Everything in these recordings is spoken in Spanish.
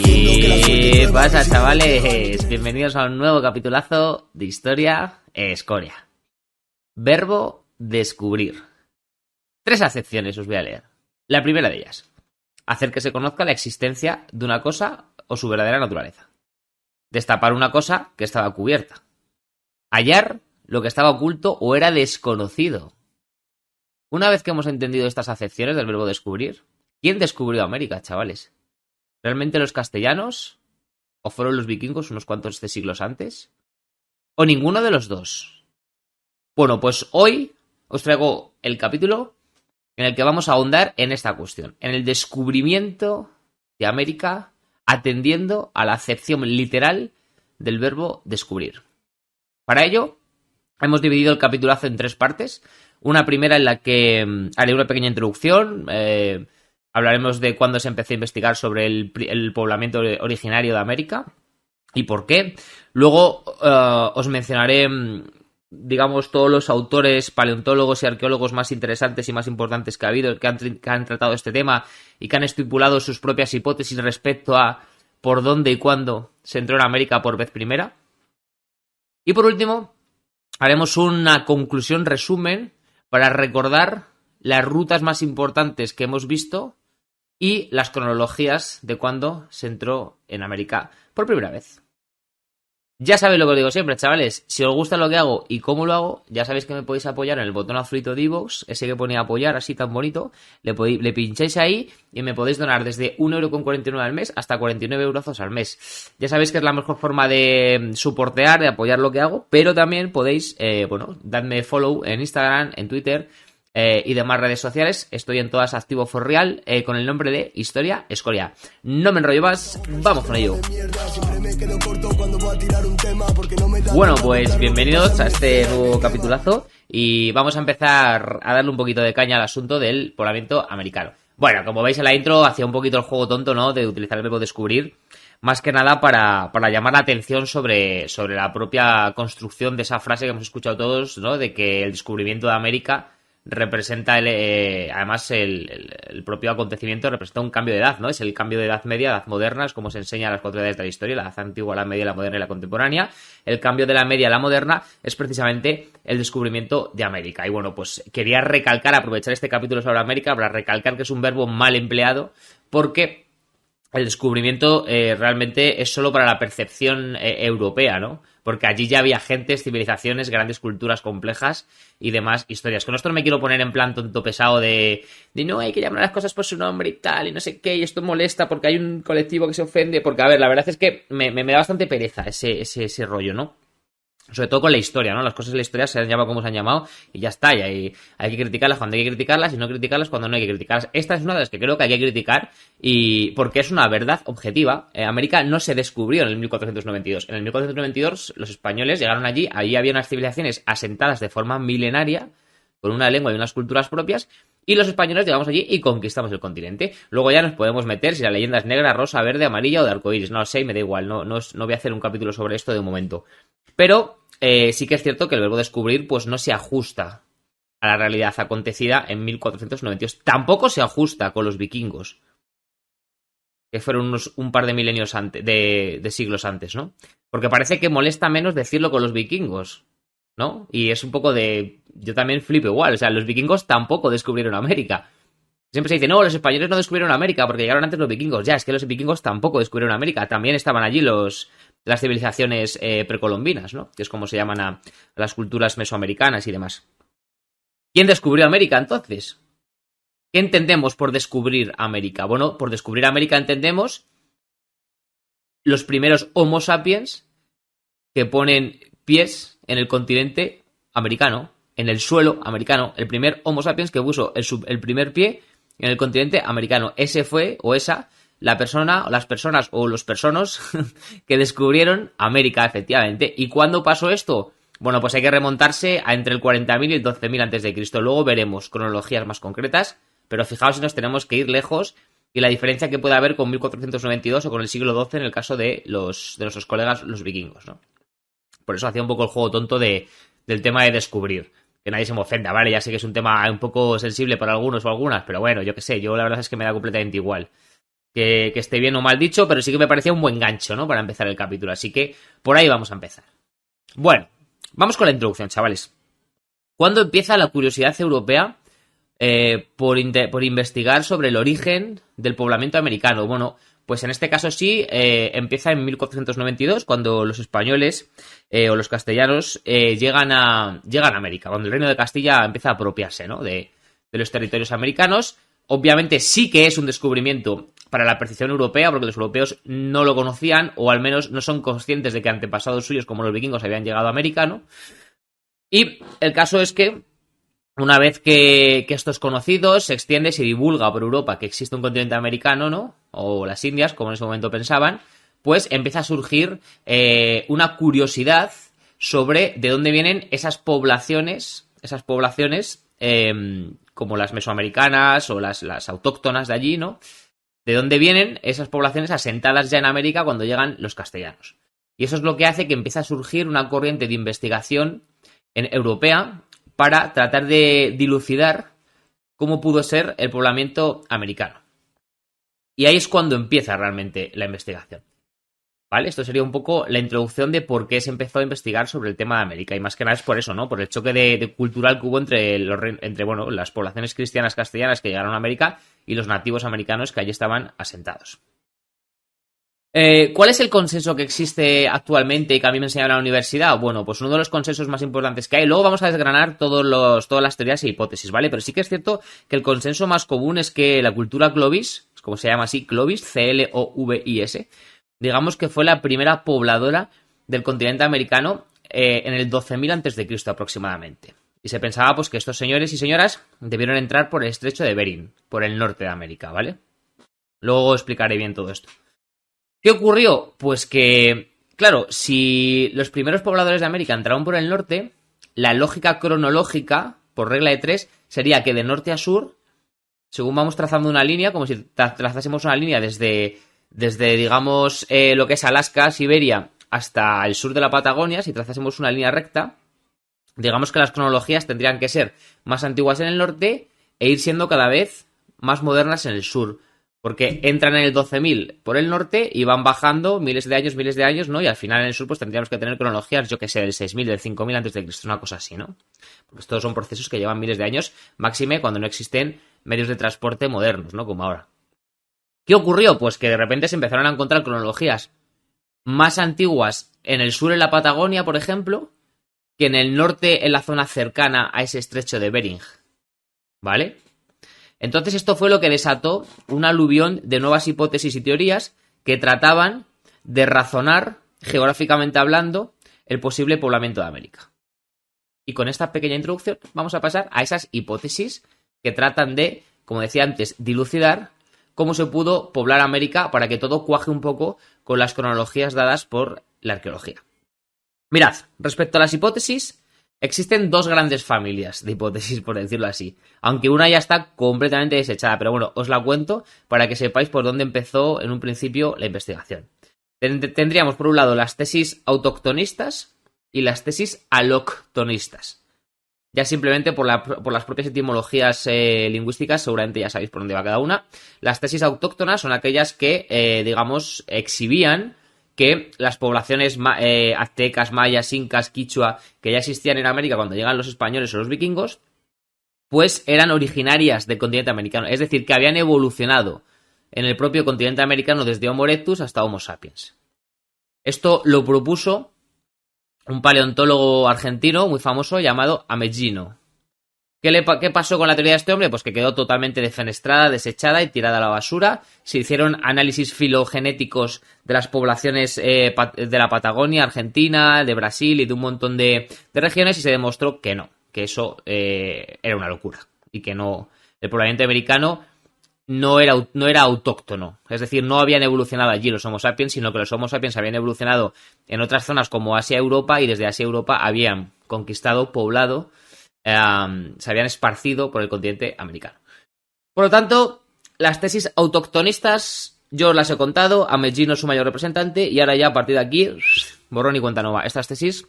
¿Qué pasa, chavales? Bienvenidos a un nuevo capitulazo de Historia Escoria. Verbo descubrir. 3 acepciones os voy a leer. La primera de ellas: hacer que se conozca la existencia de una cosa o su verdadera naturaleza. Destapar una cosa que estaba cubierta. Hallar lo que estaba oculto o era desconocido. Una vez que hemos entendido estas acepciones del verbo descubrir, ¿quién descubrió América, chavales? ¿Realmente los castellanos? ¿O fueron los vikingos unos cuantos siglos antes? ¿O ninguno de los dos? Bueno, pues hoy os traigo el capítulo en el que vamos a ahondar en esta cuestión, en el descubrimiento de América atendiendo a la acepción literal del verbo descubrir. Para ello, hemos dividido el capitulazo en 3 partes. Una primera en la que haré una pequeña introducción, hablaremos de cuándo se empezó a investigar sobre el poblamiento originario de América y por qué. Luego os mencionaré, digamos, todos los autores paleontólogos y arqueólogos más interesantes y más importantes que ha habido, que han tratado este tema y que han estipulado sus propias hipótesis respecto a por dónde y cuándo se entró en América por vez primera. Y por último, haremos una conclusión, resumen, para recordar las rutas más importantes que hemos visto y las cronologías de cuándo se entró en América por primera vez. Ya sabéis lo que os digo siempre, chavales. Si os gusta lo que hago y cómo lo hago, ya sabéis que me podéis apoyar en el botón azulito de iVoox, ese que pone apoyar así tan bonito. Le pincháis ahí y me podéis donar desde 1,49€ al mes hasta 49 euros al mes. Ya sabéis que es la mejor forma de soportear, de apoyar lo que hago, pero también podéis, dadme follow en Instagram, en Twitter y demás redes sociales. Estoy en todas activo for real con el nombre de Historia Escoria. No me enrollo más, vamos con ello. Bueno, pues bienvenidos a este nuevo capitulazo y vamos a empezar a darle un poquito de caña al asunto del poblamiento americano. Bueno, como veis en la intro, hacía un poquito el juego tonto, ¿no?, de utilizar el verbo descubrir, más que nada para llamar la atención sobre la propia construcción de esa frase que hemos escuchado todos, ¿no?, de que el descubrimiento de América representa además el propio acontecimiento representa un cambio de edad, ¿no? Es el cambio de edad media, edad moderna, es como se enseña a las 4 edades de la historia, la edad antigua, la media, la moderna y la contemporánea. El cambio de la media a la moderna es precisamente el descubrimiento de América. Y bueno, pues quería aprovechar este capítulo sobre América para recalcar que es un verbo mal empleado, porque el descubrimiento realmente es solo para la percepción europea, ¿no? Porque allí ya había gentes, civilizaciones, grandes culturas complejas y demás historias. Con esto no me quiero poner en plan tonto pesado de no, hay que llamar a las cosas por su nombre y tal, y no sé qué, y esto molesta porque hay un colectivo que se ofende. Porque, a ver, la verdad es que me da bastante pereza ese rollo, ¿no? Sobre todo con la historia, ¿no? Las cosas de la historia se han llamado como se han llamado y ya está. Y hay que criticarlas cuando hay que criticarlas y no criticarlas cuando no hay que criticarlas. Esta es una de las que creo que hay que criticar y porque es una verdad objetiva. América no se descubrió en el 1492. En el 1492 los españoles llegaron allí había unas civilizaciones asentadas de forma milenaria, con una lengua y unas culturas propias, y los españoles llegamos allí y conquistamos el continente. Luego ya nos podemos meter si la leyenda es negra, rosa, verde, amarilla o de arcoíris. No lo sé y me da igual. No voy a hacer un capítulo sobre esto de momento. Pero sí que es cierto que el verbo descubrir pues no se ajusta a la realidad acontecida en 1492. Tampoco se ajusta con los vikingos, que fueron un par de milenios antes, de siglos antes, ¿no? Porque parece que molesta menos decirlo con los vikingos, ¿no? Y es un poco de... Yo también flipo igual, o sea, los vikingos tampoco descubrieron América. Siempre se dice, no, los españoles no descubrieron América porque llegaron antes los vikingos. Ya, es que los vikingos tampoco descubrieron América. También estaban allí las civilizaciones precolombinas, ¿no? Que es como se llaman a las culturas mesoamericanas y demás. ¿Quién descubrió América entonces? ¿Qué entendemos por descubrir América? Bueno, por descubrir América entendemos los primeros Homo sapiens que ponen pies en el continente americano, en el suelo americano. El primer Homo sapiens que puso el primer pie en el continente americano. Ese fue, o esa, la persona, o las personas, o los personos que descubrieron América, efectivamente. ¿Y cuándo pasó esto? Bueno, pues hay que remontarse a entre el 40.000 y el 12.000 a.C. Luego veremos cronologías más concretas, pero fijaos si nos tenemos que ir lejos y la diferencia que puede haber con 1492 o con el siglo XII en el caso de nuestros colegas los vikingos, ¿no? Por eso hacía un poco el juego tonto del tema de descubrir. Que nadie se me ofenda, ¿vale? Ya sé que es un tema un poco sensible para algunos o algunas, pero bueno, yo qué sé, yo la verdad es que me da completamente igual que esté bien o mal dicho, pero sí que me parecía un buen gancho, ¿no? Para empezar el capítulo, así que por ahí vamos a empezar. Bueno, vamos con la introducción, chavales. ¿Cuándo empieza la curiosidad europea por investigar sobre el origen del poblamiento americano? Bueno, pues en este caso sí, empieza en 1492, cuando los españoles o los castellanos llegan a América, cuando el Reino de Castilla empieza a apropiarse, ¿no? de los territorios americanos. Obviamente sí que es un descubrimiento para la percepción europea, porque los europeos no lo conocían, o al menos no son conscientes de que antepasados suyos, como los vikingos, habían llegado a América, ¿no? Y el caso es que una vez que esto es conocido, se extiende, se divulga por Europa que existe un continente americano, ¿no? O las Indias, como en ese momento pensaban, pues empieza a surgir una curiosidad sobre de dónde vienen esas poblaciones como las mesoamericanas o las autóctonas de allí, ¿no? De dónde vienen esas poblaciones asentadas ya en América cuando llegan los castellanos. Y eso es lo que hace que empiece a surgir una corriente de investigación europea para tratar de dilucidar cómo pudo ser el poblamiento americano. Y ahí es cuando empieza realmente la investigación. ¿Vale? Esto sería un poco la introducción de por qué se empezó a investigar sobre el tema de América. Y más que nada es por eso, ¿no? Por el choque de cultural que hubo entre las poblaciones cristianas castellanas que llegaron a América y los nativos americanos que allí estaban asentados. ¿Cuál es el consenso que existe actualmente y que a mí me enseñaron en la universidad? Bueno, pues uno de los consensos más importantes que hay. Luego vamos a desgranar todas las teorías e hipótesis, ¿vale? Pero sí que es cierto que el consenso más común es que la cultura Clovis, como se llama así, Clovis, C-L-O-V-I-S, digamos que fue la primera pobladora del continente americano en el 12.000 a.C. aproximadamente. Y se pensaba pues que estos señores y señoras debieron entrar por el estrecho de Bering, por el norte de América, ¿vale? Luego explicaré bien todo esto. ¿Qué ocurrió? Pues que, claro, si los primeros pobladores de América entraron por el norte, la lógica cronológica, por regla de 3, sería que de norte a sur, según vamos trazando una línea, como si trazásemos una línea desde digamos, lo que es Alaska, Siberia, hasta el sur de la Patagonia, si trazásemos una línea recta, digamos que las cronologías tendrían que ser más antiguas en el norte e ir siendo cada vez más modernas en el sur. Porque entran en el 12.000 por el norte y van bajando miles de años, ¿no? Y al final en el sur pues tendríamos que tener cronologías, yo que sé, del 6.000, del 5.000 antes de Cristo, una cosa así, ¿no? Porque estos son procesos que llevan miles de años, máxime cuando no existen medios de transporte modernos, ¿no? Como ahora. ¿Qué ocurrió? Pues que de repente se empezaron a encontrar cronologías más antiguas en el sur, en la Patagonia, por ejemplo, que en el norte, en la zona cercana a ese estrecho de Bering, ¿vale? Entonces esto fue lo que desató un aluvión de nuevas hipótesis y teorías que trataban de razonar, geográficamente hablando, el posible poblamiento de América. Y con esta pequeña introducción vamos a pasar a esas hipótesis que tratan de, como decía antes, dilucidar cómo se pudo poblar América para que todo cuaje un poco con las cronologías dadas por la arqueología. Mirad, respecto a las hipótesis, existen dos grandes familias de hipótesis, por decirlo así, aunque una ya está completamente desechada, pero bueno, os la cuento para que sepáis por dónde empezó en un principio la investigación. Tendríamos por un lado las tesis autoctonistas y las tesis aloctonistas. Ya simplemente por las propias etimologías lingüísticas, seguramente ya sabéis por dónde va cada una. Las tesis autóctonas son aquellas que, digamos, exhibían que las poblaciones aztecas, mayas, incas, quichua, que ya existían en América cuando llegan los españoles o los vikingos, pues eran originarias del continente americano. Es decir, que habían evolucionado en el propio continente americano desde Homo erectus hasta Homo sapiens. Esto lo propuso un paleontólogo argentino muy famoso llamado Ameghino. ¿Qué pasó con la teoría de este hombre? Pues que quedó totalmente defenestrada, desechada y tirada a la basura. Se hicieron análisis filogenéticos de las poblaciones de la Patagonia, Argentina, de Brasil y de un montón de regiones y se demostró que no, que eso era una locura y que no, el poblamiento americano no era autóctono. Es decir, no habían evolucionado allí los Homo sapiens, sino que los Homo sapiens habían evolucionado en otras zonas como Asia y Europa y desde Asia y Europa habían conquistado, poblado, se habían esparcido por el continente americano. Por lo tanto, las tesis autoctonistas yo os las he contado, Ameghino es su mayor representante y ahora ya a partir de aquí, borrón y cuenta nueva. Estas tesis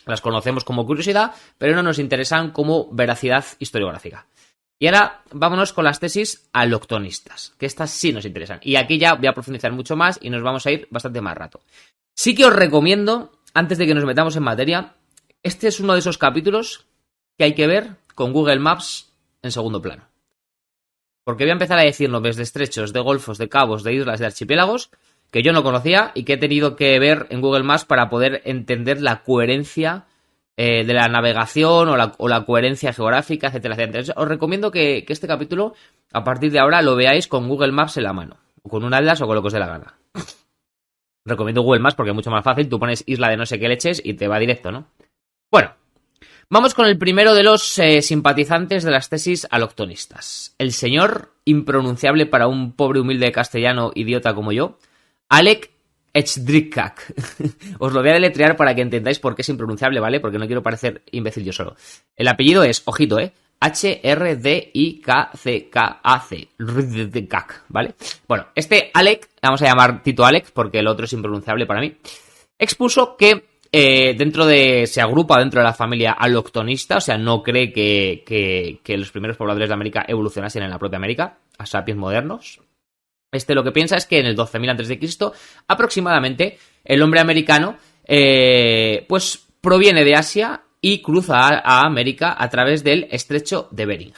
Las conocemos como curiosidad, pero no nos interesan como veracidad historiográfica. Y ahora vámonos con las tesis aloctonistas, que estas sí nos interesan. Y aquí ya voy a profundizar mucho más y nos vamos a ir bastante más rato. Sí que os recomiendo, antes de que nos metamos en materia, este es uno de esos capítulos que hay que ver con Google Maps en segundo plano. Porque voy a empezar a decir nombres de estrechos, de golfos, de cabos, de islas, de archipiélagos, que yo no conocía y que he tenido que ver en Google Maps para poder entender la coherencia de la navegación o la coherencia geográfica, etcétera, etcétera. Entonces, os recomiendo que este capítulo, a partir de ahora, lo veáis con Google Maps en la mano, o con un atlas o con lo que os dé la gana. Recomiendo Google Maps porque es mucho más fácil, tú pones isla de no sé qué leches y te va directo, ¿no? Bueno, vamos con el primero de los simpatizantes de las tesis aloctonistas. El señor, impronunciable para un pobre humilde castellano idiota como yo, Alec Echdrikak. Os lo voy a deletrear para que entendáis por qué es impronunciable, ¿vale? Porque no quiero parecer imbécil yo solo. El apellido es, ojito, H-R-D-I-K-C-K-A-C. Rdikak, ¿vale? Bueno, este Alec, vamos a llamar Tito Alec porque el otro es impronunciable para mí, expuso que se agrupa dentro de la familia aloctonista, o sea, no cree que los primeros pobladores de América evolucionasen en la propia América, a sapiens modernos. Lo que piensa es que en el 12.000 a.C., aproximadamente, el hombre americano, pues proviene de Asia y cruza a América a través del estrecho de Bering.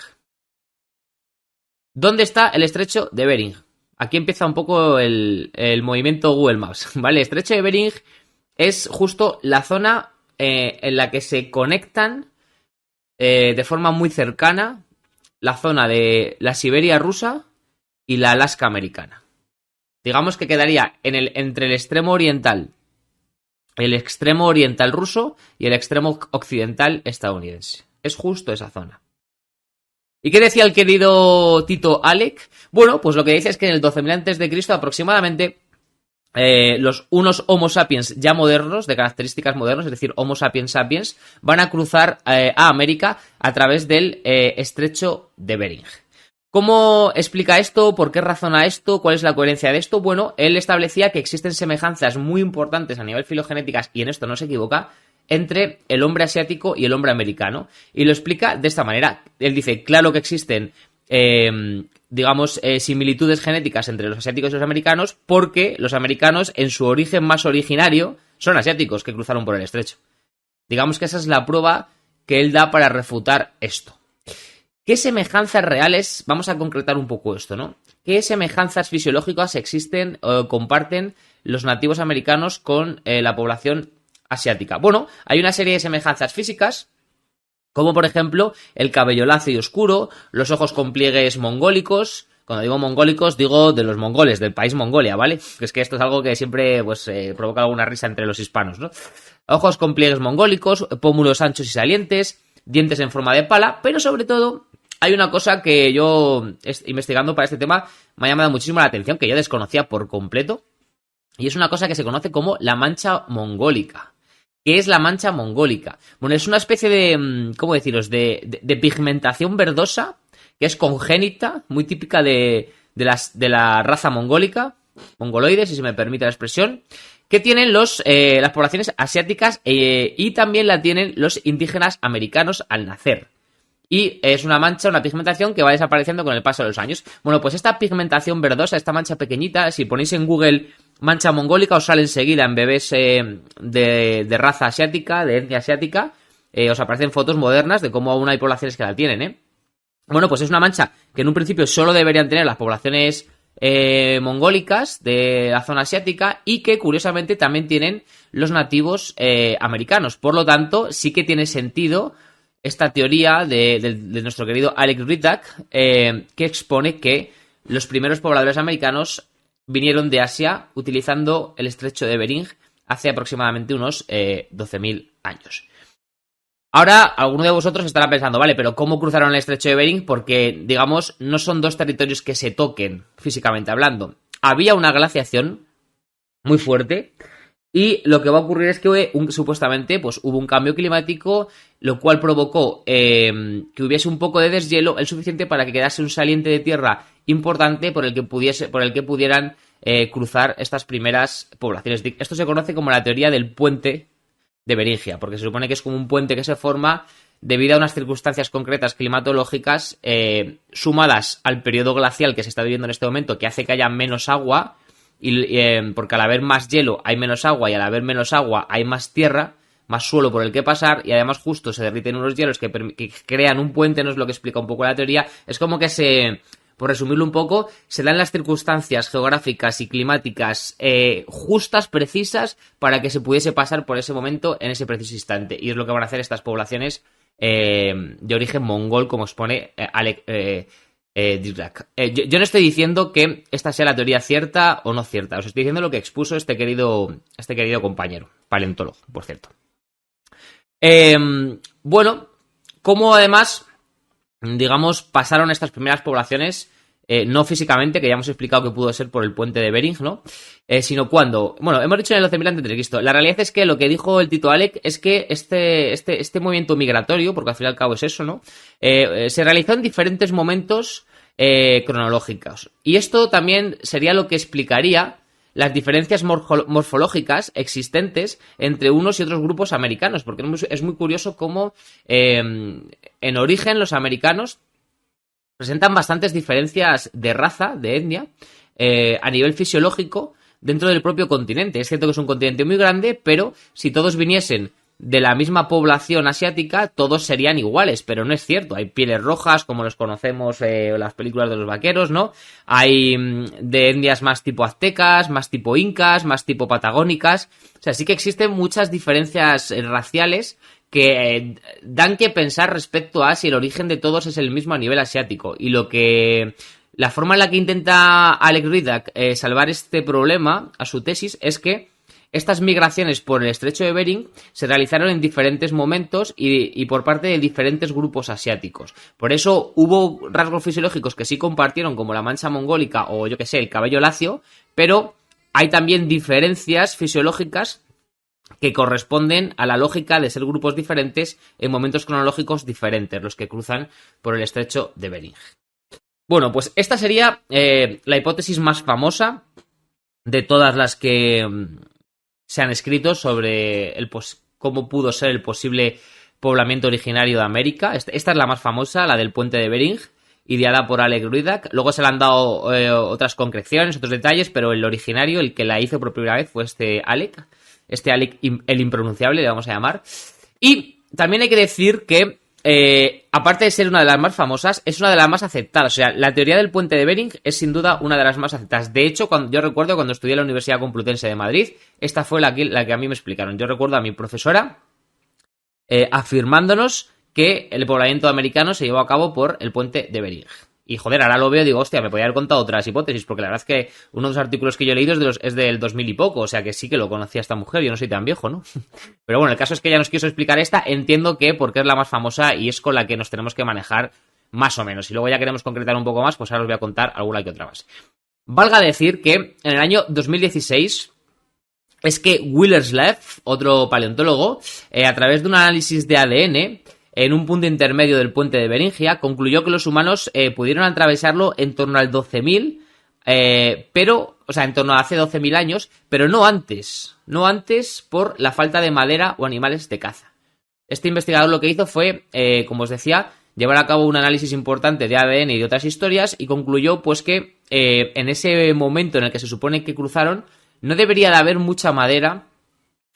¿Dónde está el estrecho de Bering? Aquí empieza un poco el movimiento Google Maps, ¿vale? El estrecho de Bering es justo la zona en la que se conectan de forma muy cercana la zona de la Siberia rusa y la Alaska americana. Digamos que quedaría entre el extremo oriental ruso y el extremo occidental estadounidense. Es justo esa zona. ¿Y qué decía el querido Tito Alec? Bueno, pues lo que dice es que en el 12.000 a.C. aproximadamente unos Homo sapiens ya modernos, de características modernas, es decir, Homo sapiens sapiens, van a cruzar a América a través del estrecho de Bering. ¿Cómo explica esto? ¿Por qué razona esto? ¿Cuál es la coherencia de esto? Bueno, él establecía que existen semejanzas muy importantes a nivel filogenéticas, y en esto no se equivoca, entre el hombre asiático y el hombre americano. Y lo explica de esta manera. Él dice, claro que existen similitudes genéticas entre los asiáticos y los americanos, porque los americanos, en su origen más originario, son asiáticos que cruzaron por el estrecho. Digamos que esa es la prueba que él da para refutar esto. ¿Qué semejanzas reales? Vamos a concretar un poco esto, ¿no? ¿Qué semejanzas fisiológicas existen o comparten los nativos americanos con la población asiática? Bueno, hay una serie de semejanzas físicas, como por ejemplo el cabello lacio y oscuro, los ojos con pliegues mongólicos. Cuando digo mongólicos, digo de los mongoles, del país Mongolia, ¿vale? Que es que esto es algo que siempre pues provoca alguna risa entre los hispanos, ¿no? Ojos con pliegues mongólicos, pómulos anchos y salientes, dientes en forma de pala, pero sobre todo hay una cosa que yo, investigando para este tema, me ha llamado muchísimo la atención, que yo desconocía por completo, y es una cosa que se conoce como la mancha mongólica. ¿Qué es la mancha mongólica? Bueno, es una especie de, ¿cómo deciros?, de pigmentación verdosa, que es congénita, muy típica de la raza mongólica, mongoloides, si se me permite la expresión, que tienen las poblaciones asiáticas y también la tienen los indígenas americanos al nacer. Y es una mancha, una pigmentación que va desapareciendo con el paso de los años. Bueno, pues esta pigmentación verdosa, esta mancha pequeñita, si ponéis en Google mancha mongólica, os sale enseguida en bebés de raza asiática, de etnia asiática. Os aparecen fotos modernas de cómo aún hay poblaciones que la tienen, ¿eh? Bueno, pues es una mancha que en un principio solo deberían tener las poblaciones mongólicas de la zona asiática y que curiosamente también tienen los nativos americanos. Por lo tanto, sí que tiene sentido esta teoría de nuestro querido Alec Echdrikak, que expone que los primeros pobladores americanos vinieron de Asia utilizando el estrecho de Bering hace aproximadamente unos 12.000 años. Ahora, alguno de vosotros estará pensando, vale, pero ¿cómo cruzaron el estrecho de Bering? Porque, digamos, no son dos territorios que se toquen físicamente hablando. Había una glaciación muy fuerte y lo que va a ocurrir es que supuestamente pues, hubo un cambio climático, lo cual provocó que hubiese un poco de deshielo, el suficiente para que quedase un saliente de tierra importante por el que pudieran cruzar estas primeras poblaciones. Esto se conoce como la teoría del puente de Beringia, porque se supone que es como un puente que se forma debido a unas circunstancias concretas climatológicas sumadas al periodo glacial que se está viviendo en este momento, que hace que haya menos agua, porque al haber más hielo hay menos agua, y al haber menos agua hay más tierra, más suelo por el que pasar, y además justo se derriten unos hielos que crean un puente, no es lo que explica un poco la teoría. Es como que por resumirlo un poco, se dan las circunstancias geográficas y climáticas justas, precisas, para que se pudiese pasar por ese momento en ese preciso instante. Y es lo que van a hacer estas poblaciones de origen mongol, como expone Alec Dirac. Yo no estoy diciendo que esta sea la teoría cierta o no cierta, os estoy diciendo lo que expuso este querido compañero, paleontólogo, por cierto. Bueno, como además, digamos, pasaron estas primeras poblaciones, no físicamente, que ya hemos explicado que pudo ser por el puente de Bering, ¿no? Sino cuando, bueno, hemos dicho en el 11.000 a.C. La realidad es que lo que dijo el Tito Alec es que este movimiento migratorio, porque al fin y al cabo es eso, ¿no? Se realizó en diferentes momentos cronológicos. Y esto también sería lo que explicaría las diferencias morfológicas existentes entre unos y otros grupos americanos, porque es muy curioso cómo en origen los americanos presentan bastantes diferencias de raza, de etnia, a nivel fisiológico dentro del propio continente. Es cierto que es un continente muy grande, pero si todos viniesen de la misma población asiática, todos serían iguales, pero no es cierto. Hay pieles rojas, como los conocemos en las películas de los vaqueros, ¿no? Hay de etnias más tipo aztecas, más tipo incas, más tipo patagónicas. O sea, sí que existen muchas diferencias raciales que dan que pensar respecto a si el origen de todos es el mismo a nivel asiático. Y la forma en la que intenta Alec Dirac salvar este problema a su tesis es que estas migraciones por el estrecho de Bering se realizaron en diferentes momentos y por parte de diferentes grupos asiáticos. Por eso hubo rasgos fisiológicos que sí compartieron, como la mancha mongólica o yo que sé, el cabello lacio, pero hay también diferencias fisiológicas que corresponden a la lógica de ser grupos diferentes en momentos cronológicos diferentes, los que cruzan por el estrecho de Bering. Bueno, pues esta sería la hipótesis más famosa de todas las que se han escrito sobre cómo pudo ser el posible poblamiento originario de América. Esta es la más famosa, la del puente de Bering, ideada por Alec Dirac. Luego se le han dado otras concreciones, otros detalles, pero el originario, el que la hizo por primera vez, fue este Alec, el impronunciable, le vamos a llamar. Y también hay que decir que aparte de ser una de las más famosas, es una de las más aceptadas. O sea, la teoría del puente de Bering es sin duda una de las más aceptadas. De hecho, yo recuerdo cuando estudié en la Universidad Complutense de Madrid, esta fue la que a mí me explicaron. Yo recuerdo a mi profesora afirmándonos que el poblamiento americano se llevó a cabo por el puente de Bering. Y joder, ahora lo veo y digo, hostia, me podía haber contado otras hipótesis, porque la verdad es que uno de los artículos que yo he leído es del 2000 y poco, o sea que sí que lo conocía esta mujer, yo no soy tan viejo, ¿no? Pero bueno, el caso es que ella nos quiso explicar esta, entiendo que porque es la más famosa y es con la que nos tenemos que manejar más o menos. Y luego ya queremos concretar un poco más, pues ahora os voy a contar alguna que otra más. Valga decir que en el año 2016 es que Willerslev, otro paleontólogo, a través de un análisis de ADN, en un punto intermedio del puente de Beringia, concluyó que los humanos pudieron atravesarlo en torno al 12.000, en torno a hace 12.000 años, pero no antes por la falta de madera o animales de caza. Este investigador lo que hizo fue, como os decía, llevar a cabo un análisis importante de ADN y de otras historias y concluyó pues que en ese momento en el que se supone que cruzaron no debería de haber mucha madera,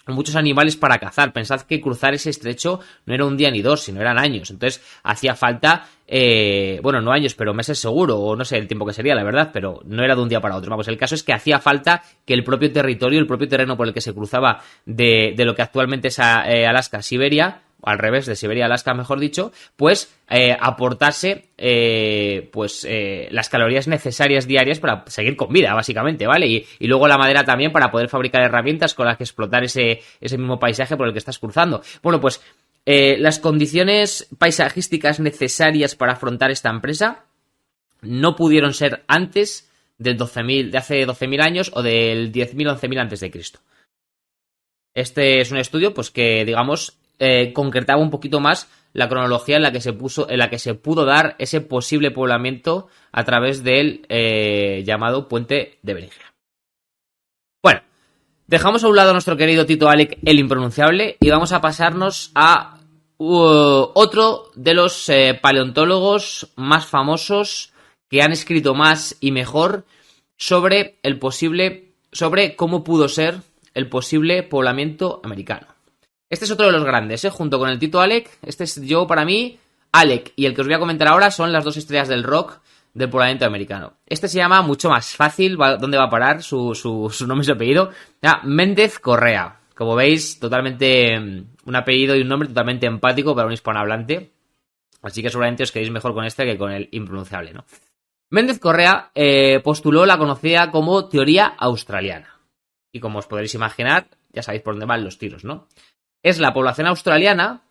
muchos animales para cazar. Pensad que cruzar ese estrecho no era un día ni dos, sino eran años. Entonces hacía falta, no años, pero meses seguro, o no sé el tiempo que sería, la verdad, pero no era de un día para otro. Vamos, el caso es que hacía falta que el propio territorio, el propio terreno por el que se cruzaba de lo que actualmente es Alaska, Siberia, al revés, de Siberia a Alaska, mejor dicho, pues aportase las calorías necesarias diarias para seguir con vida, básicamente, ¿vale? Y luego la madera también para poder fabricar herramientas con las que explotar ese mismo paisaje por el que estás cruzando. Bueno, pues las condiciones paisajísticas necesarias para afrontar esta empresa no pudieron ser antes de hace 12.000 años o del 10.000, 11.000 antes de Cristo. Este es un estudio, pues que, digamos, concretaba un poquito más la cronología en la que se pudo dar ese posible poblamiento a través del llamado puente de Beringia. Bueno, Dejamos a un lado a nuestro querido Tito Alec, el impronunciable, y vamos a pasarnos a otro de los paleontólogos más famosos que han escrito más y mejor sobre cómo pudo ser el posible poblamiento americano. Este es otro de los grandes, junto con el Tito Alec. Para mí, Alec y el que os voy a comentar ahora son las dos estrellas del rock del poblamiento americano. Este se llama mucho más fácil, ¿dónde va a parar su nombre y su apellido? Méndez Correa. Como veis, totalmente un apellido y un nombre totalmente empático para un hispanohablante. Así que seguramente os quedéis mejor con este que con el impronunciable, ¿no? Méndez Correa postuló la conocida como teoría australiana. Y como os podréis imaginar, ya sabéis por dónde van los tiros, ¿no? Es la población australiana,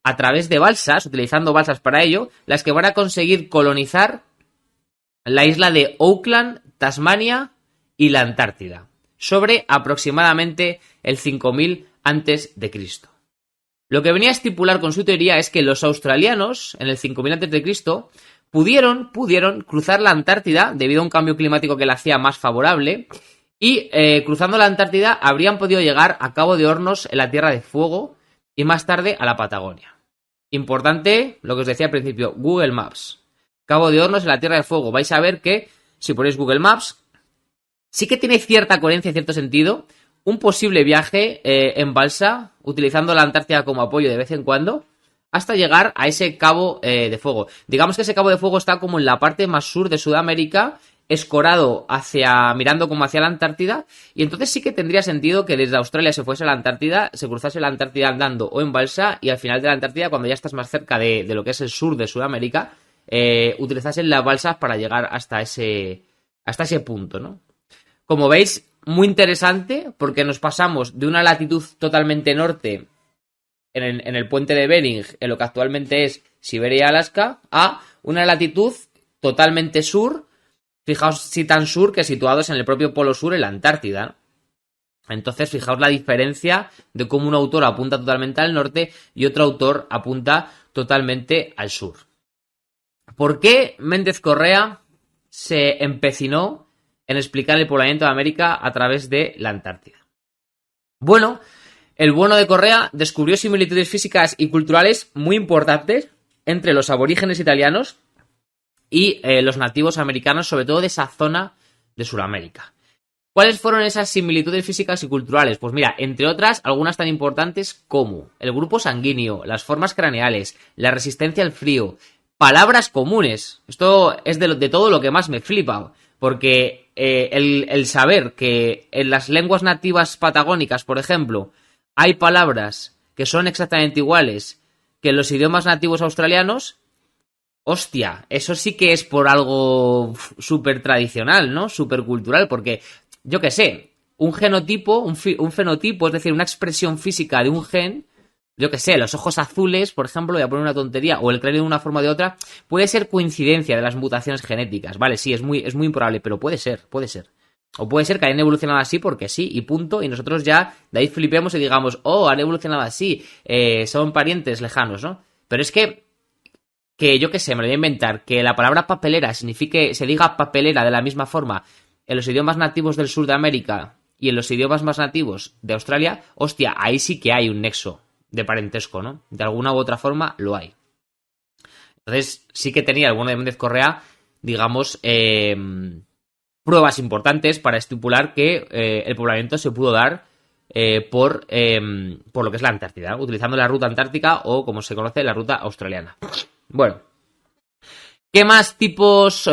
a través de balsas, utilizando balsas para ello, las que van a conseguir colonizar la isla de Auckland, Tasmania y la Antártida, sobre aproximadamente el 5000 a.C. Lo que venía a estipular con su teoría es que los australianos, en el 5000 a.C., pudieron cruzar la Antártida debido a un cambio climático que la hacía más favorable y cruzando la Antártida habrían podido llegar a Cabo de Hornos en la Tierra de Fuego y más tarde a la Patagonia. Importante, lo que os decía al principio, Google Maps. Cabo de Hornos en la Tierra de Fuego. Vais a ver que, si ponéis Google Maps, sí que tiene cierta coherencia y cierto sentido un posible viaje en balsa, utilizando la Antártida como apoyo de vez en cuando, hasta llegar a ese Cabo de Fuego. Digamos que ese Cabo de Fuego está como en la parte más sur de Sudamérica, escorado mirando como hacia la Antártida, y entonces sí que tendría sentido que desde Australia se fuese a la Antártida, se cruzase la Antártida andando o en balsa, y al final de la Antártida, cuando ya estás más cerca de lo que es el sur de Sudamérica, utilizasen las balsas para llegar hasta ese punto, ¿no? Como veis, muy interesante, porque nos pasamos de una latitud totalmente norte en el puente de Bering, en lo que actualmente es Siberia y Alaska, a una latitud totalmente sur. Fijaos si tan sur que situados en el propio polo sur, en la Antártida, ¿no? Entonces, fijaos la diferencia de cómo un autor apunta totalmente al norte y otro autor apunta totalmente al sur. ¿Por qué Méndez Correa se empecinó en explicar el poblamiento de América a través de la Antártida? Bueno, el bueno de Correa descubrió similitudes físicas y culturales muy importantes entre los aborígenes italianos y los nativos americanos, sobre todo de esa zona de Sudamérica. ¿Cuáles fueron esas similitudes físicas y culturales? Pues mira, entre otras, algunas tan importantes como el grupo sanguíneo, las formas craneales, la resistencia al frío, palabras comunes. Esto es de todo lo que más me flipa, porque el saber que en las lenguas nativas patagónicas, por ejemplo, hay palabras que son exactamente iguales que en los idiomas nativos australianos, hostia, eso sí que es por algo súper tradicional, ¿no? Súper cultural, porque, yo qué sé, un genotipo, un fenotipo, es decir, una expresión física de un gen, yo qué sé, los ojos azules, por ejemplo, voy a poner una tontería, o el cráneo de una forma o de otra, puede ser coincidencia de las mutaciones genéticas, ¿vale? Sí, es muy improbable, pero puede ser. O puede ser que hayan evolucionado así porque sí, y punto, y nosotros ya de ahí flipemos y digamos, oh, han evolucionado así, son parientes lejanos, ¿no? Pero es que yo qué sé, me lo voy a inventar, que la palabra papelera se diga papelera de la misma forma en los idiomas nativos del sur de América y en los idiomas más nativos de Australia, hostia, ahí sí que hay un nexo de parentesco, ¿no? De alguna u otra forma lo hay. Entonces sí que tenía el bueno de Méndez Correa, digamos, pruebas importantes para estipular que el poblamiento se pudo dar por lo que es la Antártida, ¿no? Utilizando la ruta antártica o, como se conoce, la ruta australiana. Bueno, ¿qué más tipos,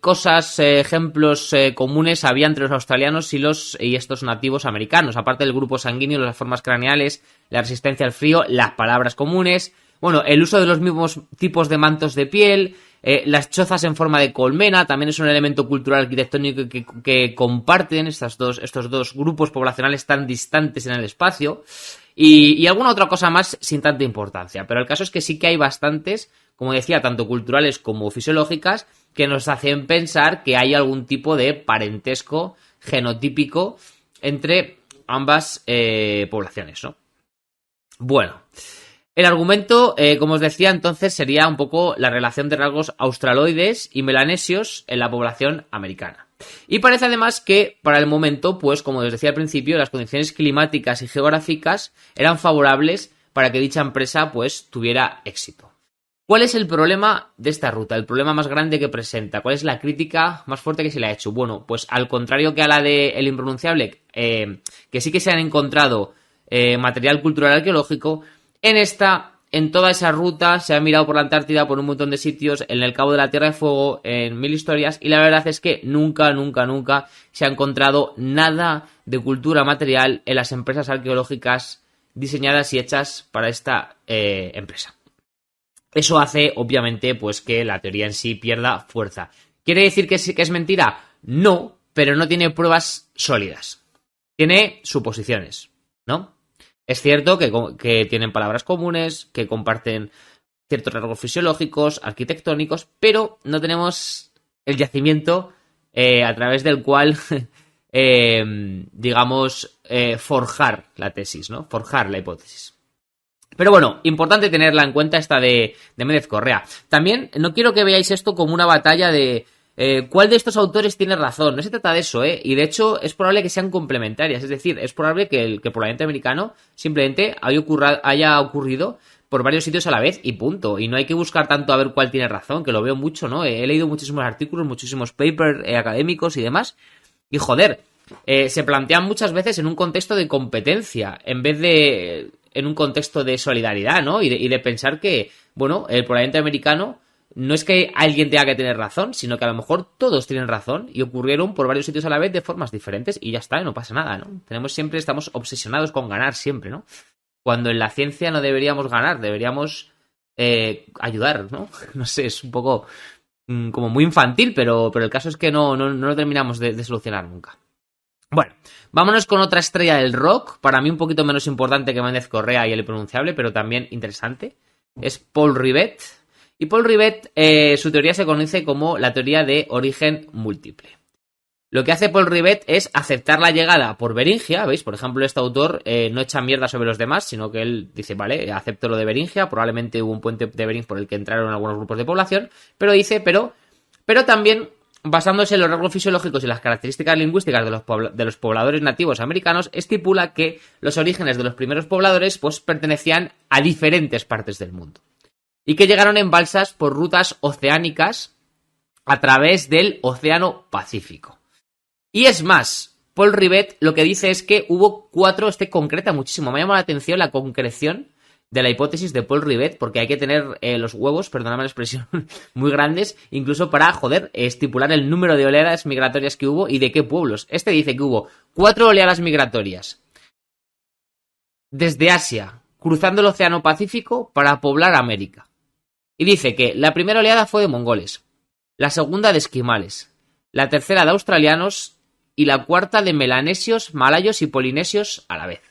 cosas, ejemplos comunes había entre los australianos y estos nativos americanos? Aparte del grupo sanguíneo, las formas craneales, la resistencia al frío, las palabras comunes, bueno, el uso de los mismos tipos de mantos de piel, las chozas en forma de colmena, también es un elemento cultural arquitectónico que comparten estos dos grupos poblacionales tan distantes en el espacio, y alguna otra cosa más sin tanta importancia. Pero el caso es que sí que hay bastantes, como decía, tanto culturales como fisiológicas, que nos hacen pensar que hay algún tipo de parentesco genotípico entre ambas poblaciones, ¿no? Bueno, El argumento, como os decía entonces, sería un poco la relación de rasgos australoides y melanesios en la población americana. Y parece además que para el momento, pues como os decía al principio, las condiciones climáticas y geográficas eran favorables para que dicha empresa pues tuviera éxito. ¿Cuál es el problema de esta ruta? El problema más grande que presenta. ¿Cuál es la crítica más fuerte que se le ha hecho? Bueno, pues al contrario que a la de El Impronunciable, que sí que se han encontrado material cultural arqueológico, en toda esa ruta se ha mirado por la Antártida, por un montón de sitios, en el Cabo de la Tierra de Fuego, en mil historias, y la verdad es que nunca se ha encontrado nada de cultura material en las empresas arqueológicas diseñadas y hechas para esta empresa. Eso hace, obviamente, pues que la teoría en sí pierda fuerza. ¿Quiere decir que es mentira? No, pero no tiene pruebas sólidas. Tiene suposiciones, ¿no? Es cierto que tienen palabras comunes, que comparten ciertos rasgos fisiológicos, arquitectónicos, pero no tenemos el yacimiento a través del cual, forjar la tesis, ¿no? Forjar la hipótesis. Pero bueno, importante tenerla en cuenta esta de Méndez Correa. También no quiero que veáis esto como una batalla de ¿cuál de estos autores tiene razón? No se trata de eso, ¿eh? Y de hecho es probable que sean complementarias. Es decir, es probable que el poblamiento americano simplemente haya ocurrido por varios sitios a la vez y punto. Y no hay que buscar tanto a ver cuál tiene razón, que lo veo mucho, ¿no? He leído muchísimos artículos, muchísimos papers académicos y demás. Y joder, se plantean muchas veces en un contexto de competencia, en vez de en un contexto de solidaridad, ¿no? Y de pensar que, bueno, el poblamiento americano no es que alguien tenga que tener razón, sino que a lo mejor todos tienen razón y ocurrieron por varios sitios a la vez de formas diferentes y ya está, y no pasa nada, ¿no? Estamos obsesionados con ganar siempre, ¿no? Cuando en la ciencia no deberíamos ganar, deberíamos ayudar, ¿no? No sé, es un poco como muy infantil, pero el caso es que no lo terminamos de solucionar nunca. Bueno, vámonos con otra estrella del rock, para mí un poquito menos importante que Méndez Correa y El Impronunciable, pero también interesante. Es Paul Rivet. Y Paul Rivet, su teoría se conoce como la teoría de origen múltiple. Lo que hace Paul Rivet es aceptar la llegada por Beringia, ¿veis? Por ejemplo, este autor no echa mierda sobre los demás, sino que él dice, vale, acepto lo de Beringia, probablemente hubo un puente de Bering por el que entraron algunos grupos de población, pero dice, pero también basándose en los rasgos fisiológicos y las características lingüísticas de los pobladores nativos americanos, estipula que los orígenes de los primeros pobladores pues pertenecían a diferentes partes del mundo y que llegaron en balsas por rutas oceánicas a través del Océano Pacífico. Y es más, Paul Rivet lo que dice es que hubo 4, concreta muchísimo, me llama la atención la concreción de la hipótesis de Paul Rivet, porque hay que tener los huevos, perdóname la expresión, muy grandes, incluso para, estipular el número de oleadas migratorias que hubo y de qué pueblos. Este dice que hubo 4 oleadas migratorias desde Asia, cruzando el Océano Pacífico para poblar América. Y dice que la primera oleada fue de mongoles, la segunda de esquimales, la tercera de australianos y la cuarta de melanesios, malayos y polinesios a la vez.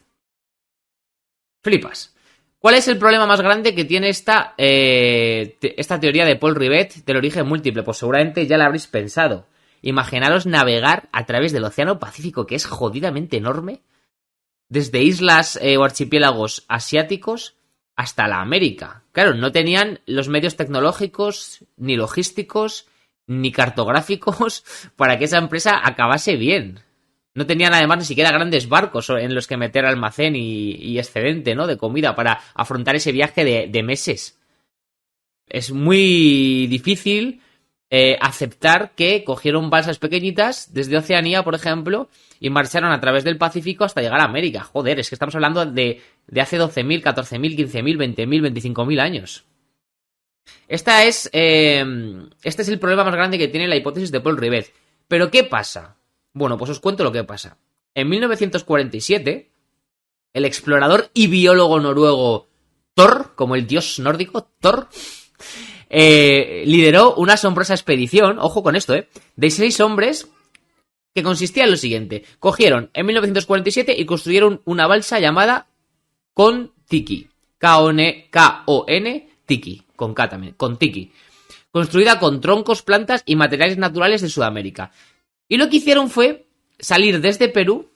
Flipas. ¿Cuál es el problema más grande que tiene esta teoría de Paul Rivet del origen múltiple? Pues seguramente ya la habréis pensado. Imaginaros navegar a través del Océano Pacífico, que es jodidamente enorme, desde islas o archipiélagos asiáticos hasta la América. Claro, no tenían los medios tecnológicos, ni logísticos, ni cartográficos para que esa empresa acabase bien. No tenían además ni siquiera grandes barcos en los que meter almacén y excedente, ¿no? De comida para afrontar ese viaje de meses. Es muy difícil aceptar que cogieron balsas pequeñitas desde Oceanía, por ejemplo, y marcharon a través del Pacífico hasta llegar a América. Joder, es que estamos hablando de hace 12.000, 14.000, 15.000, 20.000, 25.000 años. Este es el problema más grande que tiene la hipótesis de Paul Rivet. ¿Pero qué pasa? Bueno, pues os cuento lo que pasa. En 1947, el explorador y biólogo noruego Thor, como el dios nórdico, Thor, lideró una asombrosa expedición, ojo con esto, de 6 hombres que consistía en lo siguiente. Cogieron en 1947 y construyeron una balsa llamada Kon-Tiki. K-O-N, Tiki, con K también, Kon-Tiki. Construida con troncos, plantas y materiales naturales de Sudamérica. Y lo que hicieron fue salir desde Perú,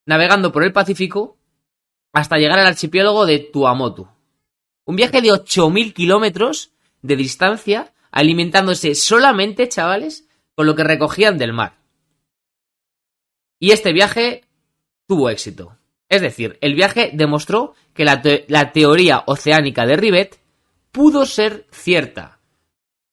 navegando por el Pacífico, hasta llegar al archipiélago de Tuamotu. Un viaje de 8.000 kilómetros de distancia, alimentándose solamente, chavales, con lo que recogían del mar. Y este viaje tuvo éxito. Es decir, el viaje demostró que la teoría oceánica de Rivet pudo ser cierta.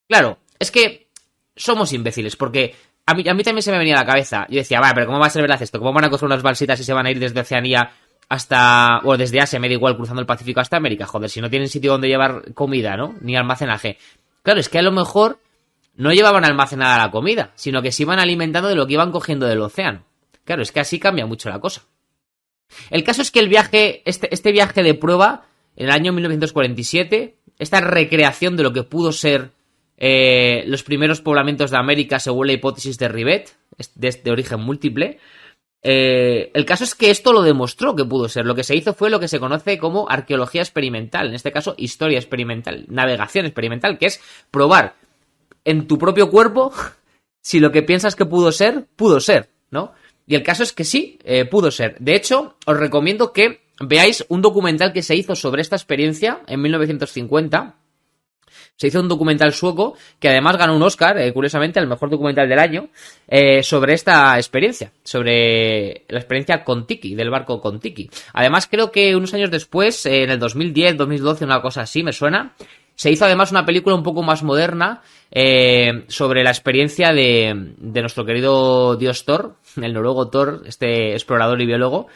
Claro, es que somos imbéciles, porque a mí también se me venía a la cabeza. Yo decía, vale, pero ¿cómo va a ser verdad esto? ¿Cómo van a coger unas balsitas y se van a ir desde Oceanía hasta... o desde Asia, me da igual, cruzando el Pacífico hasta América? Joder, si no tienen sitio donde llevar comida, ¿no? Ni almacenaje. Claro, es que a lo mejor no llevaban almacenada la comida, sino que se iban alimentando de lo que iban cogiendo del océano. Claro, es que así cambia mucho la cosa. El caso es que el viaje, este viaje de prueba, en el año 1947, esta recreación de lo que pudo ser los primeros poblamientos de América según la hipótesis de Rivet, de origen múltiple, el caso es que esto lo demostró que pudo ser. Lo que se hizo fue lo que se conoce como arqueología experimental, en este caso historia experimental, navegación experimental, que es probar en tu propio cuerpo si lo que piensas que pudo ser, ¿no? Y el caso es que sí, pudo ser. De hecho, os recomiendo que veáis un documental que se hizo sobre esta experiencia en 1950. Se hizo un documental sueco que además ganó un Oscar, curiosamente, al mejor documental del año, sobre esta experiencia, sobre la experiencia Kon-Tiki, del barco Kon-Tiki. Además, creo que unos años después, en el 2010, 2012, una cosa así, me suena, se hizo además una película un poco más moderna sobre la experiencia de nuestro querido dios Thor, el noruego Thor, este explorador y biólogo.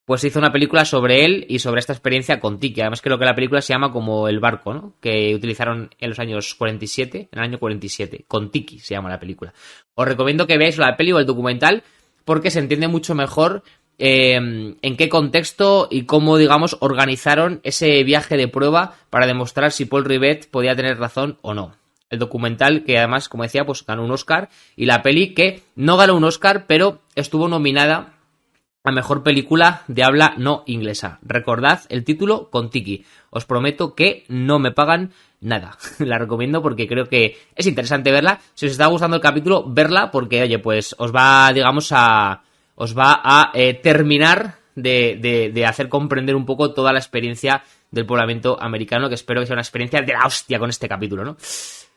Pues se hizo una película sobre él y sobre esta experiencia con Tiki. Además creo que la película se llama como El barco, ¿no? Que utilizaron en los años 47, en el año 47. Con Tiki se llama la película. Os recomiendo que veáis la peli o el documental porque se entiende mucho mejor en qué contexto y cómo, digamos, organizaron ese viaje de prueba para demostrar si Paul Rivet podía tener razón o no. El documental que además, como decía, pues ganó un Oscar, y la peli que no ganó un Oscar, pero estuvo nominada a mejor película de habla no inglesa. Recordad el título, Kon-Tiki. Os prometo que no me pagan nada. La recomiendo porque creo que es interesante verla. Si os está gustando el capítulo, verla porque, oye, pues os va, digamos, os va a terminar de hacer comprender un poco toda la experiencia del poblamiento americano, que espero que sea una experiencia de la hostia con este capítulo, ¿no?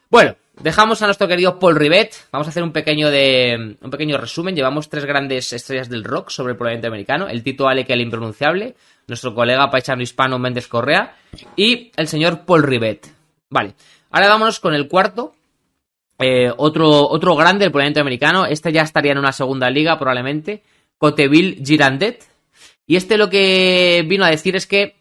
Bueno, dejamos a nuestro querido Paul Rivet. Vamos a hacer un pequeño resumen. Llevamos 3 grandes estrellas del rock sobre el poblamiento americano: el Tito Alec, el impronunciable, nuestro colega paisano hispano Méndez Correa y el señor Paul Rivet. Vale, ahora vámonos con el cuarto. Otro grande del poblamiento americano. Este ya estaría en una segunda liga probablemente. Coteville Girandet. Y este lo que vino a decir es que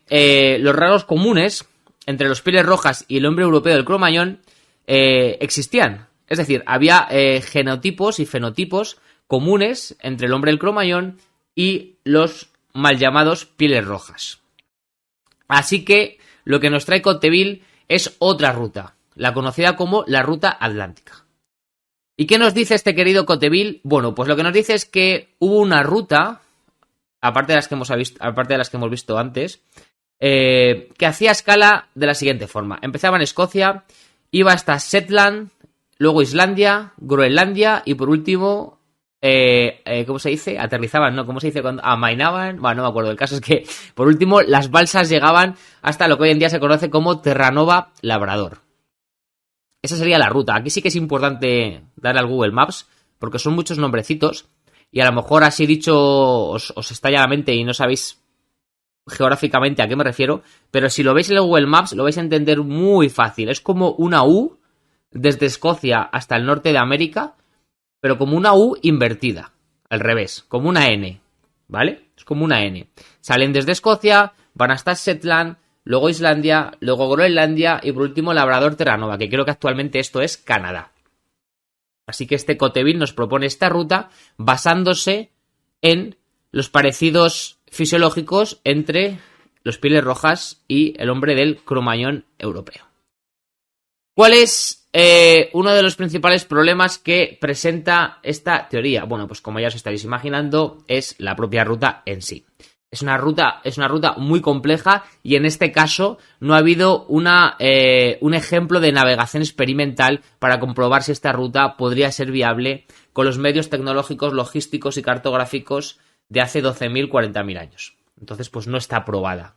los rasgos comunes entre los pieles rojas y el hombre europeo del Cromañón existían. Es decir, había genotipos y fenotipos comunes entre el hombre del Cromañón y los mal llamados pieles rojas. Así que lo que nos trae Coteville es otra ruta, la conocida como la ruta atlántica. ¿Y qué nos dice este querido Coteville? Bueno, pues lo que nos dice es que hubo una ruta, aparte de las que hemos visto antes, que hacía escala de la siguiente forma. Empezaba en Escocia, iba hasta Shetland, luego Islandia, Groenlandia y por último, ¿cómo se dice? Aterrizaban, ¿no? ¿Cómo se dice cuando amainaban? Bueno, no me acuerdo. El caso es que, por último, las balsas llegaban hasta lo que hoy en día se conoce como Terranova Labrador. Esa sería la ruta. Aquí sí que es importante darle al Google Maps, porque son muchos nombrecitos y a lo mejor así dicho os estalla la mente y no sabéis geográficamente a qué me refiero, pero si lo veis en el Google Maps lo vais a entender muy fácil. Es como una U desde Escocia hasta el norte de América, pero como una U invertida, al revés, como una N, ¿vale? Es como una N. Salen desde Escocia, van hasta Shetland, luego Islandia, luego Groenlandia y por último Labrador Terranova, que creo que actualmente esto es Canadá. Así que este Coteville nos propone esta ruta basándose en los parecidos fisiológicos entre los pieles rojas y el hombre del Cromañón europeo. ¿Cuál es uno de los principales problemas que presenta esta teoría? Bueno, pues como ya os estaréis imaginando, es la propia ruta en sí. Es una ruta muy compleja y en este caso no ha habido un ejemplo de navegación experimental para comprobar si esta ruta podría ser viable con los medios tecnológicos, logísticos y cartográficos de hace 12.000, 40.000 años. Entonces, pues no está probada.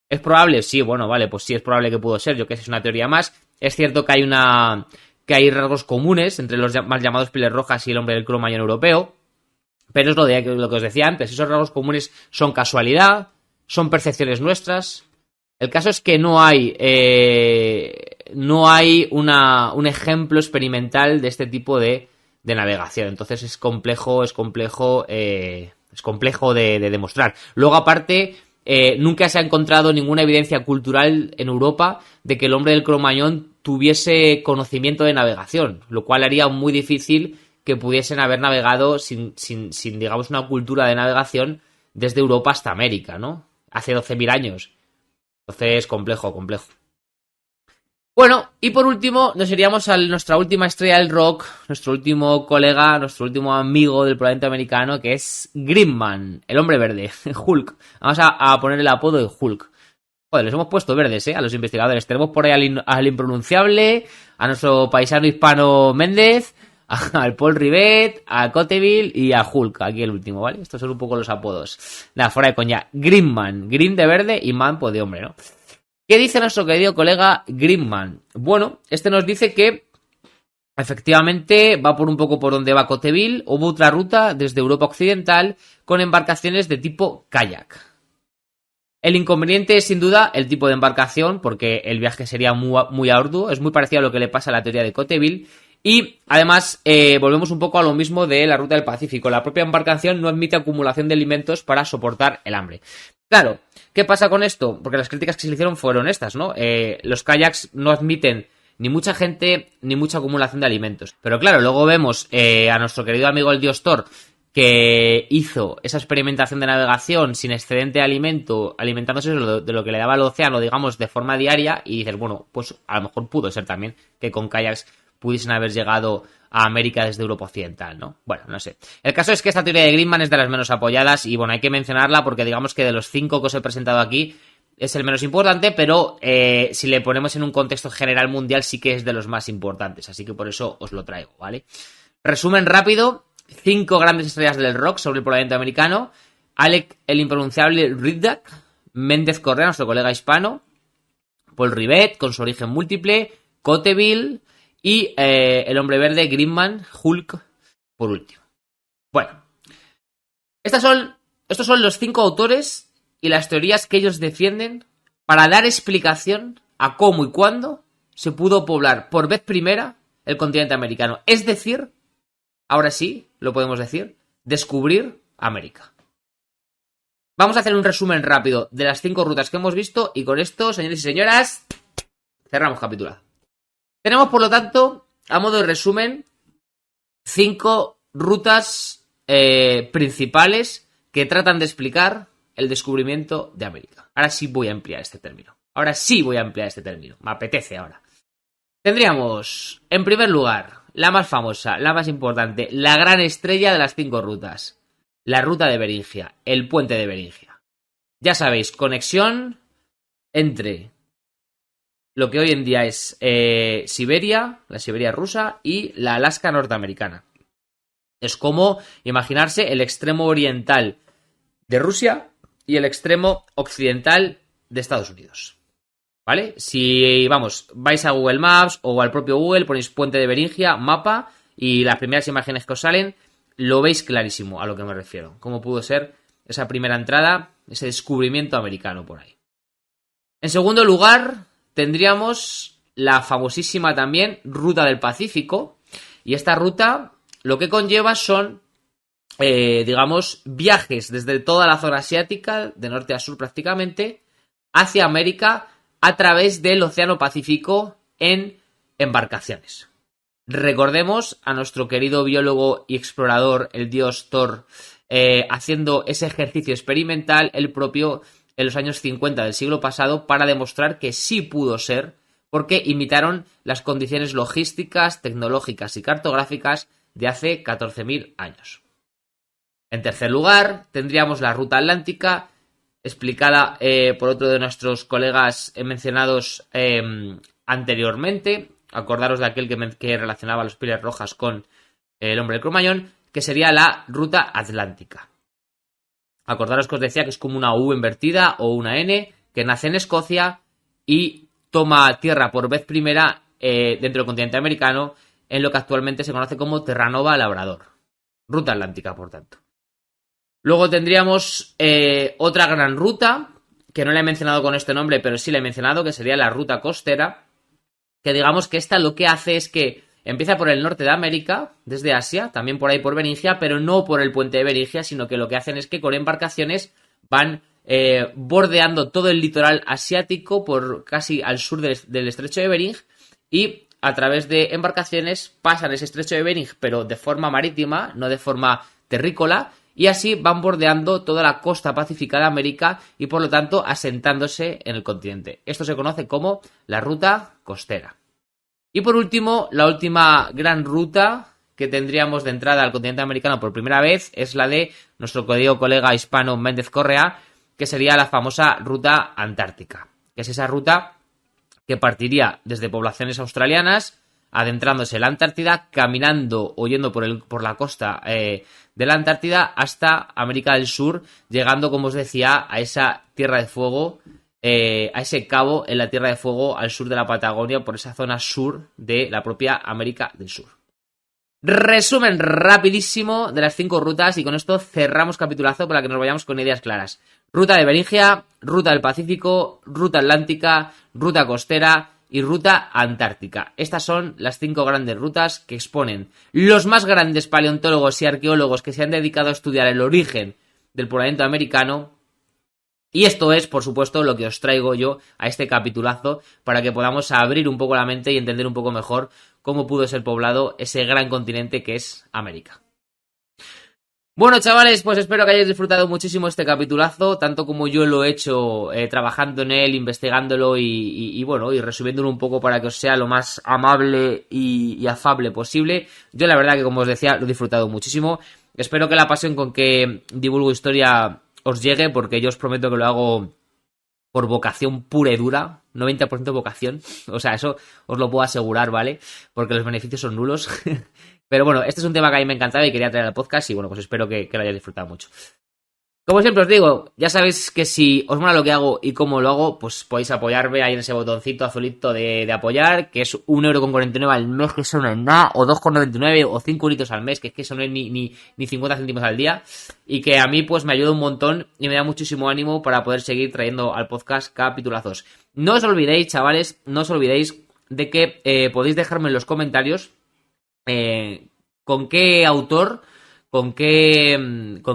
¿Es probable? Sí, bueno, vale, pues sí es probable que pudo ser, yo que sé, es una teoría más. Es cierto que hay rasgos comunes entre los mal llamados pieles rojas y el hombre del Cro-Magnon europeo, pero es lo que os decía antes, esos rasgos comunes son casualidad, son percepciones nuestras. El caso es que no hay un ejemplo experimental de este tipo de navegación. Entonces es complejo de demostrar. Luego, aparte, nunca se ha encontrado ninguna evidencia cultural en Europa de que el hombre del Cro-Magnon tuviese conocimiento de navegación, lo cual haría muy difícil que pudiesen haber navegado sin digamos, una cultura de navegación desde Europa hasta América, ¿no? Hace 12.000 años. Entonces, complejo. Bueno, y por último, nos iríamos a nuestra última estrella del rock, nuestro último colega, nuestro último amigo del planeta americano, que es Greenman, el hombre verde, Hulk. Vamos a poner el apodo de Hulk. Joder, les hemos puesto verdes, a los investigadores. Tenemos por ahí al impronunciable, a nuestro paisano hispano Méndez, al Paul Rivet, a Coteville y a Hulk, aquí el último, ¿vale? Estos son un poco los apodos. Nada, fuera de coña. Greenman, Green de verde y Man, pues de hombre, ¿no? ¿Qué dice nuestro querido colega Greenman? Bueno, este nos dice que efectivamente va por un poco por donde va Coteville. Hubo otra ruta desde Europa Occidental con embarcaciones de tipo kayak. El inconveniente es sin duda el tipo de embarcación, porque el viaje sería muy arduo. Es muy parecido a lo que le pasa a la teoría de Coteville. Y además volvemos un poco a lo mismo de la ruta del Pacífico. La propia embarcación no admite acumulación de alimentos para soportar el hambre. Claro, ¿qué pasa con esto? Porque las críticas que se le hicieron fueron estas, ¿no? Los kayaks no admiten ni mucha gente ni mucha acumulación de alimentos. Pero claro, luego vemos a nuestro querido amigo el dios Thor, que hizo esa experimentación de navegación sin excedente de alimento, alimentándose de lo que le daba el océano, digamos, de forma diaria, y dices, bueno, pues a lo mejor pudo ser también que con kayaks pudiesen haber llegado a América desde Europa Occidental, ¿no? Bueno, no sé. El caso es que esta teoría de Greenman es de las menos apoyadas y, bueno, hay que mencionarla porque digamos que de los 5 que os he presentado aquí es el menos importante, pero si le ponemos en un contexto general mundial sí que es de los más importantes, así que por eso os lo traigo, ¿vale? Resumen rápido, 5 grandes estrellas del rock sobre el poblamiento americano: Alec el impronunciable Riddak, Méndez Correa, nuestro colega hispano, Paul Rivet, con su origen múltiple, Coteville y el hombre verde, Greenman, Hulk, por último. Bueno, estos son los 5 autores y las teorías que ellos defienden para dar explicación a cómo y cuándo se pudo poblar por vez primera el continente americano. Es decir, ahora sí, lo podemos decir, descubrir América. Vamos a hacer un resumen rápido de las 5 rutas que hemos visto y con esto, señores y señoras, cerramos capítulo. Tenemos, por lo tanto, a modo de resumen, 5 rutas principales que tratan de explicar el descubrimiento de América. Ahora sí voy a emplear este término. Me apetece ahora. Tendríamos, en primer lugar, la más famosa, la más importante, la gran estrella de las 5 rutas. La ruta de Beringia, el puente de Beringia. Ya sabéis, conexión entre lo que hoy en día es Siberia, la Siberia rusa, y la Alaska norteamericana. Es como imaginarse el extremo oriental de Rusia y el extremo occidental de Estados Unidos. ¿Vale? Si, vais a Google Maps o al propio Google, ponéis puente de Beringia, mapa, y las primeras imágenes que os salen, lo veis clarísimo a lo que me refiero. Cómo pudo ser esa primera entrada, ese descubrimiento americano por ahí. En segundo lugar, tendríamos la famosísima también Ruta del Pacífico. Y esta ruta lo que conlleva son, viajes desde toda la zona asiática, de norte a sur prácticamente, hacia América a través del Océano Pacífico en embarcaciones. Recordemos a nuestro querido biólogo y explorador, el dios Thor, haciendo ese ejercicio experimental, el propio, en los años 50 del siglo pasado, para demostrar que sí pudo ser, porque imitaron las condiciones logísticas, tecnológicas y cartográficas de hace 14.000 años. En tercer lugar, tendríamos la ruta atlántica, explicada por otro de nuestros colegas mencionados anteriormente. Acordaros de aquel que relacionaba los pieles rojas con el hombre del Cro-Magnon, que sería la ruta atlántica. Acordaros que os decía que es como una U invertida o una N, que nace en Escocia y toma tierra por vez primera dentro del continente americano en lo que actualmente se conoce como Terranova Labrador. Ruta Atlántica, por tanto. Luego tendríamos otra gran ruta, que no la he mencionado con este nombre, pero sí la he mencionado, que sería la ruta costera, que digamos que esta lo que hace es que empieza por el norte de América, desde Asia, también por ahí por Beringia, pero no por el puente de Beringia, sino que lo que hacen es que con embarcaciones van bordeando todo el litoral asiático por casi al sur del estrecho de Bering y a través de embarcaciones pasan ese estrecho de Bering, pero de forma marítima, no de forma terrícola, y así van bordeando toda la costa pacífica de América y por lo tanto asentándose en el continente. Esto se conoce como la ruta costera. Y por último, la última gran ruta que tendríamos de entrada al continente americano por primera vez es la de nuestro querido colega hispano Méndez Correa, que sería la famosa ruta antártica, que es esa ruta que partiría desde poblaciones australianas, adentrándose en la Antártida, caminando o yendo por la costa de la Antártida hasta América del Sur, llegando, como os decía, a esa Tierra de Fuego, a ese cabo en la Tierra de Fuego al sur de la Patagonia, por esa zona sur de la propia América del Sur. Resumen rapidísimo de las 5 rutas y con esto cerramos capitulazo para que nos vayamos con ideas claras. Ruta de Beringia, ruta del Pacífico, ruta atlántica, ruta costera y ruta antártica. Estas son las 5 grandes rutas que exponen los más grandes paleontólogos y arqueólogos que se han dedicado a estudiar el origen del poblamiento americano. Y esto es, por supuesto, lo que os traigo yo a este capitulazo para que podamos abrir un poco la mente y entender un poco mejor cómo pudo ser poblado ese gran continente que es América. Bueno, chavales, pues espero que hayáis disfrutado muchísimo este capitulazo, tanto como yo lo he hecho trabajando en él, investigándolo y bueno, y resumiéndolo un poco para que os sea lo más amable y afable posible. Yo la verdad que, como os decía, lo he disfrutado muchísimo. Espero que la pasión con que divulgo historia os llegue, porque yo os prometo que lo hago por vocación pura y dura, 90% vocación, o sea, eso os lo puedo asegurar, ¿vale? Porque los beneficios son nulos. Pero bueno, este es un tema que a mí me encantaba y quería traer al podcast y bueno, pues espero que lo hayáis disfrutado mucho. Como siempre os digo, ya sabéis que si os mola lo que hago y cómo lo hago, pues podéis apoyarme ahí en ese botoncito azulito de apoyar, que es 1,49€ al mes, que eso no es nada, o 2,99 o 5 euritos al mes, que es que eso no es ni 50 céntimos al día, y que a mí pues me ayuda un montón y me da muchísimo ánimo para poder seguir trayendo al podcast capitulazos. No os olvidéis, chavales, no os olvidéis de que podéis dejarme en los comentarios con qué autor, con qué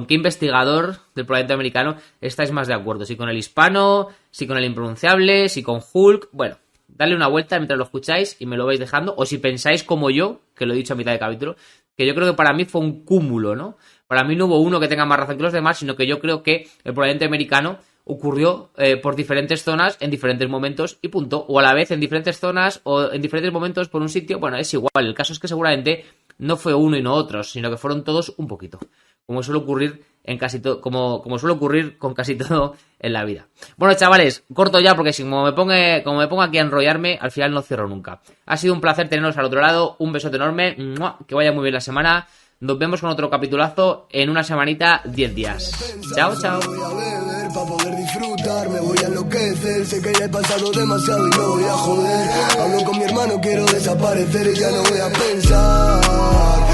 investigador del poblamiento americano estáis más de acuerdo. Si con el hispano, si con el impronunciable, si con Hulk. Bueno, dadle una vuelta mientras lo escucháis y me lo vais dejando. O si pensáis como yo, que lo he dicho a mitad de capítulo, que yo creo que para mí fue un cúmulo, ¿no? Para mí no hubo uno que tenga más razón que los demás, sino que yo creo que el poblamiento americano ocurrió por diferentes zonas en diferentes momentos y punto. O a la vez en diferentes zonas o en diferentes momentos por un sitio. Bueno, es igual. El caso es que seguramente no fue uno y no otros, sino que fueron todos un poquito. Como suele ocurrir en casi todo, como suele ocurrir con casi todo en la vida. Bueno, chavales, corto ya porque si como me pongo aquí a enrollarme, al final no cierro nunca. Ha sido un placer teneros al otro lado. Un besote enorme. Que vaya muy bien la semana. Nos vemos con otro capitulazo en una semanita, 10 días. Chao, chao. Para poder disfrutar, me voy a enloquecer. Sé que ya he pasado demasiado y no voy a joder. Hablo con mi hermano, quiero desaparecer y ya no voy a pensar